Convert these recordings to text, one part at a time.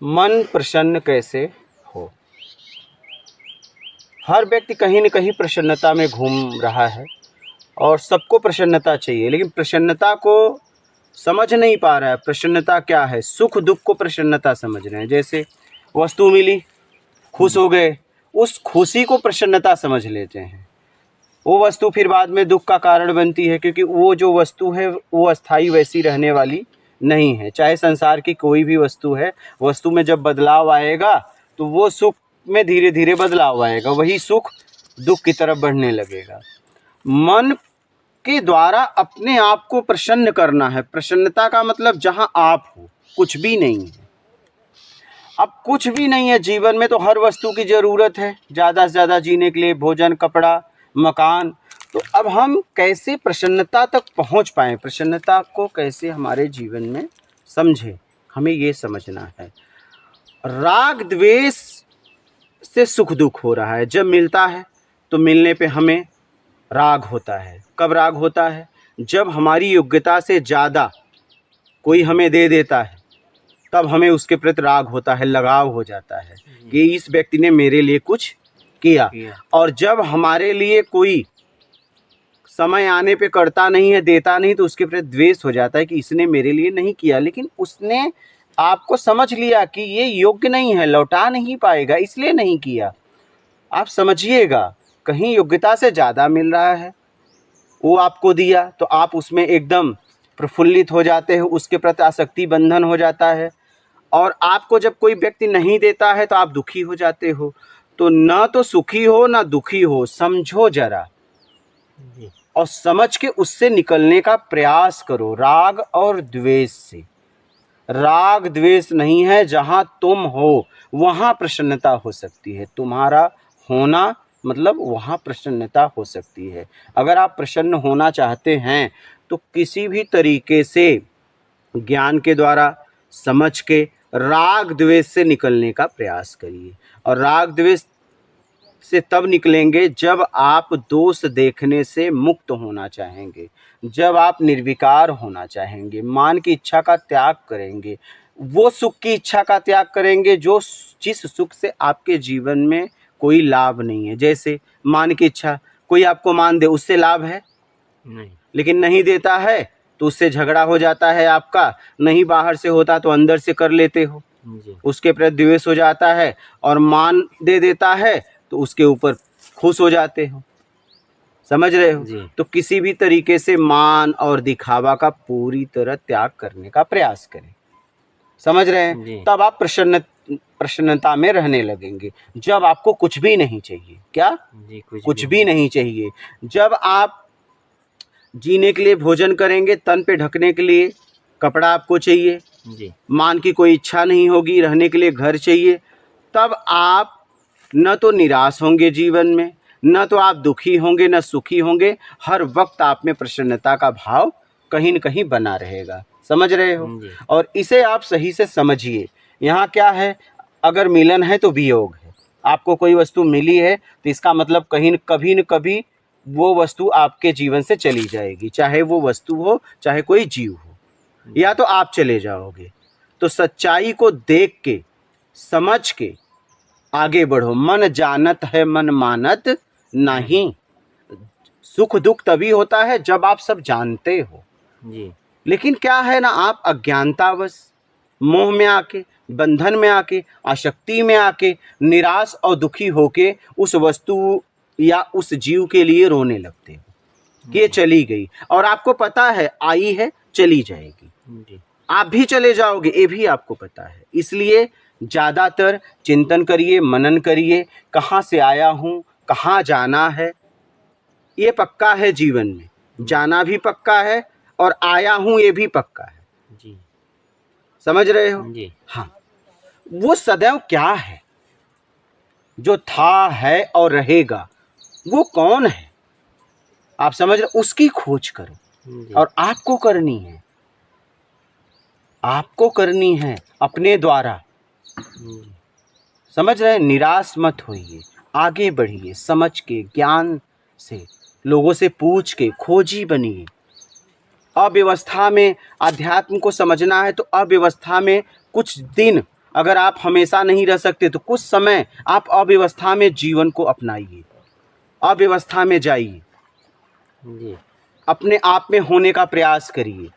मन प्रसन्न कैसे हो। हर व्यक्ति कहीं न कहीं प्रसन्नता में घूम रहा है और सबको प्रसन्नता चाहिए, लेकिन प्रसन्नता को समझ नहीं पा रहा है। प्रसन्नता क्या है? सुख दुख को प्रसन्नता समझ रहे हैं। जैसे वस्तु मिली, खुश हो गए, उस खुशी को प्रसन्नता समझ लेते हैं। वो वस्तु फिर बाद में दुख का कारण बनती है, क्योंकि वो जो वस्तु है वो अस्थाई वैसी रहने वाली नहीं है। चाहे संसार की कोई भी वस्तु है, वस्तु में जब बदलाव आएगा तो वो सुख में धीरे धीरे बदलाव आएगा, वही सुख दुख की तरफ बढ़ने लगेगा। मन के द्वारा अपने आप को प्रसन्न करना है। प्रसन्नता का मतलब जहाँ आप हो, कुछ भी नहीं है। अब कुछ भी नहीं है जीवन में, तो हर वस्तु की ज़रूरत है ज़्यादा से ज़्यादा जीने के लिए, भोजन, कपड़ा, मकान। तो अब हम कैसे प्रसन्नता तक पहुंच पाएं, प्रसन्नता को कैसे हमारे जीवन में समझें, हमें ये समझना है। राग द्वेष से सुख दुख हो रहा है। जब मिलता है तो मिलने पे हमें राग होता है। कब राग होता है? जब हमारी योग्यता से ज़्यादा कोई हमें दे देता है, तब हमें उसके प्रति राग होता है, लगाव हो जाता है कि इस व्यक्ति ने मेरे लिए कुछ किया। और जब हमारे लिए कोई समय आने पे करता नहीं है, देता नहीं, तो उसके प्रति द्वेष हो जाता है कि इसने मेरे लिए नहीं किया, लेकिन उसने आपको समझ लिया कि ये योग्य नहीं है, लौटा नहीं पाएगा, इसलिए नहीं किया। आप समझिएगा, कहीं योग्यता से ज़्यादा मिल रहा है, वो आपको दिया, तो आप उसमें एकदम प्रफुल्लित हो जाते हो, उसके प्रति आसक्ति बंधन हो जाता है। और आपको जब कोई व्यक्ति नहीं देता है तो आप दुखी हो जाते हो। तो न तो सुखी हो ना दुखी हो, समझो जरा और समझ के उससे निकलने का प्रयास करो। राग और द्वेष से, राग द्वेष नहीं है, जहाँ तुम हो वहाँ प्रसन्नता हो सकती है। तुम्हारा होना मतलब वहाँ प्रसन्नता हो सकती है। अगर आप प्रसन्न होना चाहते हैं तो किसी भी तरीके से ज्ञान के द्वारा समझ के राग द्वेष से निकलने का प्रयास करिए। और राग द्वेष से तब निकलेंगे जब आप दोष देखने से मुक्त होना चाहेंगे, जब आप निर्विकार होना चाहेंगे, मान की इच्छा का त्याग करेंगे, वो सुख की इच्छा का त्याग करेंगे जो जिस सुख से आपके जीवन में कोई लाभ नहीं है। जैसे मान की इच्छा, कोई आपको मान दे, उससे लाभ है नहीं, लेकिन नहीं देता है तो उससे झगड़ा हो जाता है आपका। नहीं बाहर से होता तो अंदर से कर लेते हो, उसके प्रति द्वेष हो जाता है। और मान दे देता है तो उसके ऊपर खुश हो जाते हो। समझ रहे हो? तो किसी भी तरीके से मान और दिखावा का पूरी तरह त्याग करने का प्रयास करें। समझ रहे हैं? तब आप प्रसन्नता में रहने लगेंगे। जब आपको कुछ भी नहीं चाहिए, क्या कुछ भी नहीं चाहिए। जब आप जीने के लिए भोजन करेंगे, तन पे ढकने के लिए कपड़ा आपको चाहिए, मान की कोई इच्छा नहीं होगी, रहने के लिए घर चाहिए, तब आप न तो निराश होंगे जीवन में, न तो आप दुखी होंगे, न सुखी होंगे। हर वक्त आप में प्रसन्नता का भाव कहीं न कहीं बना रहेगा। समझ रहे हो? और इसे आप सही से समझिए। यहाँ क्या है, अगर मिलन है तो वियोग है। आपको कोई वस्तु मिली है तो इसका मतलब कभी न कभी वो वस्तु आपके जीवन से चली जाएगी, चाहे वो वस्तु हो चाहे कोई जीव हो, या तो आप चले जाओगे। तो सच्चाई को देख के समझ के आगे बढ़ो। मन जानत है मन मानत नहीं। सुख दुख तभी होता है जब आप सब जानते हो जी। लेकिन क्या है ना, आप अज्ञानतावश, मोह में आके, बंधन में आके, आसक्ति में आके, निराश और दुखी होके उस वस्तु या उस जीव के लिए रोने लगते हो कि ये चली गई। और आपको पता है आई है, चली जाएगी, आप भी चले जाओगे, ये भी आपको पता है। इसलिए ज़्यादातर चिंतन करिए, मनन करिए, कहाँ से आया हूँ, कहाँ जाना है। ये पक्का है जीवन में, जाना भी पक्का है और आया हूँ ये भी पक्का है जी। समझ रहे हो जी? हाँ। वो सदैव क्या है जो था, है और रहेगा, वो कौन है आप समझ रहे? उसकी खोज करो और आपको करनी है, आपको करनी है अपने द्वारा। समझ रहे? निराश मत होइए, आगे बढ़िए, समझ के, ज्ञान से, लोगों से पूछ के, खोजी बनिए। अव्यवस्था में अध्यात्म को समझना है तो अव्यवस्था में कुछ दिन अगर आप हमेशा नहीं रह सकते तो कुछ समय आप अव्यवस्था में जीवन को अपनाइए, अव्यवस्था में जाइए, जी अपने आप में होने का प्रयास करिए।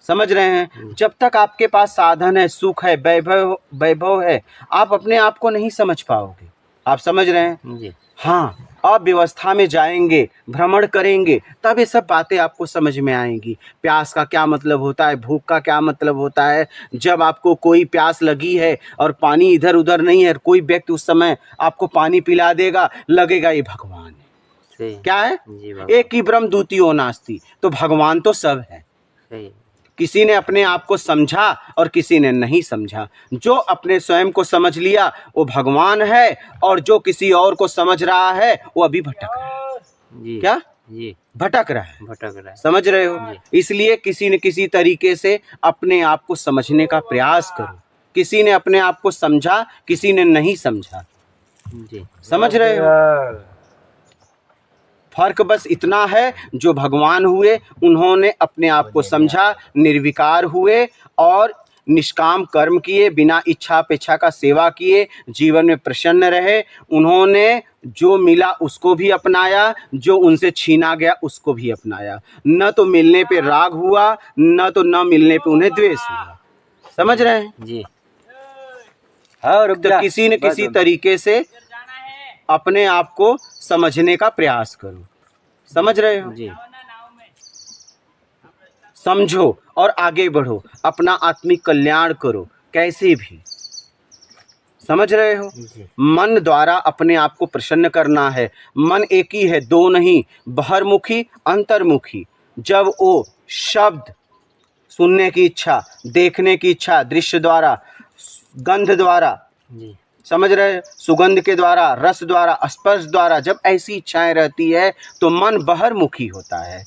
समझ रहे हैं? जब तक आपके पास साधन है, सुख है, वैभव है, आप अपने आप को नहीं समझ पाओगे। आप समझ रहे हैं? जी हाँ, अव्यवस्था में जाएंगे, भ्रमण करेंगे, तब ये सब बातें आपको समझ में आएंगी। प्यास का क्या मतलब होता है, भूख का क्या मतलब होता है। जब आपको कोई प्यास लगी है और पानी इधर उधर नहीं है, कोई व्यक्ति उस समय आपको पानी पिला देगा, लगेगा ये भगवान है। सही क्या है? जी बाबा एक ही ब्रह्म द्वितीयो नास्ति, तो भगवान तो सब है। सही किसी ने अपने आप को समझा और किसी ने नहीं समझा। जो अपने स्वयं को समझ लिया वो भगवान है, और जो किसी और को समझ रहा है वो अभी भटक रहा है। जी क्या जी भटक रहा है? भटक रहा है समझ रहे हो? जी इसलिए किसी न किसी तरीके से अपने आप को समझने का प्रयास करो। किसी ने अपने आप को समझा, किसी ने नहीं समझा। जी समझ रहे हो? फर्क बस इतना है, जो भगवान हुए उन्होंने अपने आप को समझा, निर्विकार हुए और निष्काम कर्म किए, बिना इच्छा अपेक्षा का सेवा किए, जीवन में प्रसन्न रहे। उन्होंने जो मिला उसको भी अपनाया, जो उनसे छीना गया उसको भी अपनाया। न तो मिलने पे राग हुआ, न तो न मिलने पे उन्हें द्वेष हुआ। समझ रहे हैं? जी तो किसी न किसी तरीके से अपने आप को समझने का प्रयास करो। समझ रहे हो? जी समझो और आगे बढ़ो, अपना आत्मिक कल्याण करो, कैसे भी। समझ रहे हो? जी मन द्वारा अपने आप को प्रसन्न करना है। मन एक ही है, दो नहीं, बहिर्मुखी अंतर्मुखी। जब वो शब्द सुनने की इच्छा, देखने की इच्छा, दृश्य द्वारा, गंध द्वारा, जी समझ रहे, सुगंध के द्वारा, रस द्वारा, स्पर्श द्वारा, जब ऐसी इच्छाएं रहती है तो मन बहिर्मुखी होता है।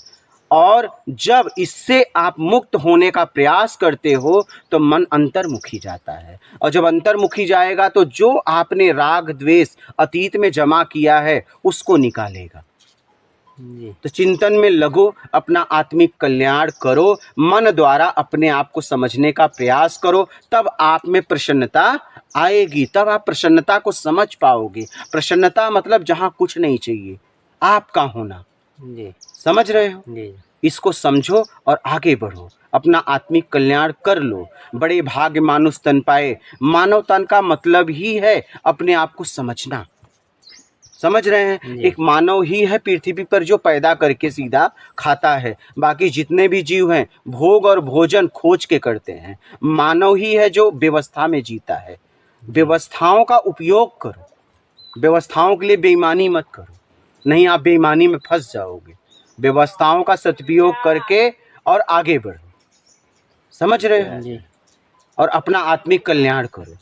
और जब इससे आप मुक्त होने का प्रयास करते हो तो मन अंतर्मुखी जाता है। और जब अंतर्मुखी जाएगा तो जो आपने राग द्वेष अतीत में जमा किया है उसको निकालेगा। जी तो चिंतन में लगो, अपना आत्मिक कल्याण करो, मन द्वारा अपने आप को समझने का प्रयास करो, तब आप में प्रसन्नता आएगी, तब आप प्रसन्नता को समझ पाओगे। प्रसन्नता मतलब जहाँ कुछ नहीं चाहिए, आपका होना। जी समझ रहे हो? जी इसको समझो और आगे बढ़ो, अपना आत्मिक कल्याण कर लो। बड़े भाग्य मानुष तन पाए। मानव तन का मतलब ही है अपने आप को समझना। समझ रहे हैं? जी। एक मानव ही है पृथ्वी पर जो पैदा करके सीधा खाता है। बाकी जितने भी जीव हैं भोग और भोजन खोज के करते हैं। मानव ही है जो व्यवस्था में जीता है। व्यवस्थाओं का उपयोग करो, व्यवस्थाओं के लिए बेईमानी मत करो, नहीं आप बेईमानी में फंस जाओगे। व्यवस्थाओं का सदुपयोग करके और आगे बढ़ो। समझ रहे हो? जी और अपना आत्मिक कल्याण करो।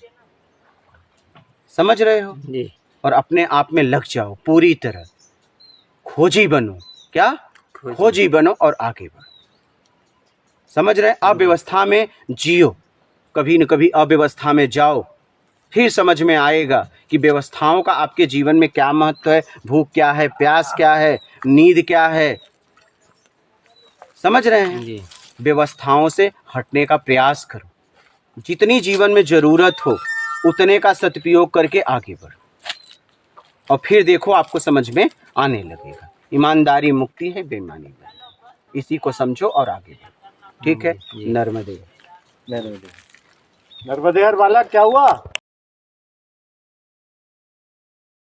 समझ रहे हो? जी और अपने आप में लग जाओ पूरी तरह, खोजी बनो। क्या? खोजी बनो और आगे बढ़ो। समझ रहे? अव्यवस्था में जियो, कभी न कभी अव्यवस्था में जाओ, फिर समझ में आएगा कि व्यवस्थाओं का आपके जीवन में क्या महत्व है, भूख क्या है, प्यास क्या है, नींद क्या है। समझ रहे हैं? जी व्यवस्थाओं से हटने का प्रयास करो, जितनी जीवन में ज़रूरत हो उतने का सदुपयोग करके आगे बढ़ो, और फिर देखो आपको समझ में आने लगेगा। ईमानदारी मुक्ति है, बेईमानी बंधन। इसी को समझो और आगे बढ़ो। ठीक है? जी। नर्मदे। नर्मदे। नर्मदे हर वाला क्या हुआ?